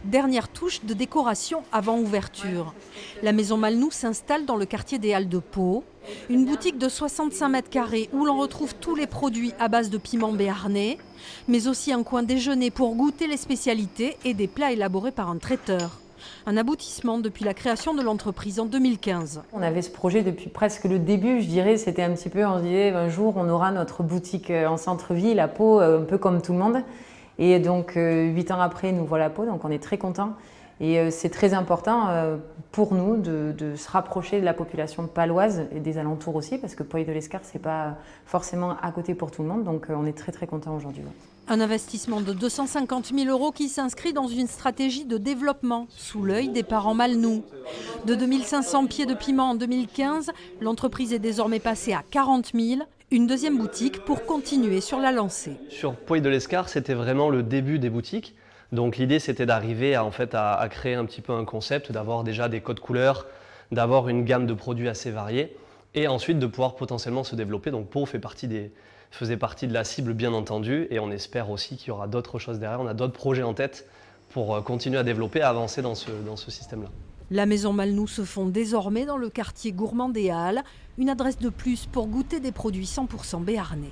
Dernière touche de décoration avant ouverture. La maison Malnou s'installe dans le quartier des Halles de Pau. Une boutique de 65 mètres carrés où l'on retrouve tous les produits à base de piment béarnais, mais aussi un coin déjeuner pour goûter les spécialités et des plats élaborés par un traiteur. Un aboutissement depuis la création de l'entreprise en 2015. On avait ce projet depuis presque le début, je dirais. C'était un petit peu, on se disait un jour on aura notre boutique en centre-ville à Pau, un peu comme tout le monde. Et donc 8 ans après, nous voilà à Pau, donc on est très contents. Et c'est très important pour nous de se rapprocher de la population paloise et des alentours aussi, parce que Puy-de-l'Escar, c'est pas forcément à côté pour tout le monde, donc on est très très contents aujourd'hui. Un investissement de 250 000 € qui s'inscrit dans une stratégie de développement sous l'œil des parents Malnou. De 2500 pieds de piment en 2015, l'entreprise est désormais passée à 40 000. Une deuxième boutique pour continuer sur la lancée. Sur Puy-de-l'Escar, c'était vraiment le début des boutiques. Donc l'idée, c'était d'arriver à créer un petit peu un concept, d'avoir déjà des codes couleurs, d'avoir une gamme de produits assez variés et ensuite de pouvoir potentiellement se développer. Donc Pau faisait partie de la cible bien entendu et on espère aussi qu'il y aura d'autres choses derrière. On a d'autres projets en tête pour continuer à développer, à avancer dans ce système-là. La maison Malnou se fonde désormais dans le quartier gourmand des Halles, une adresse de plus pour goûter des produits 100% béarnais.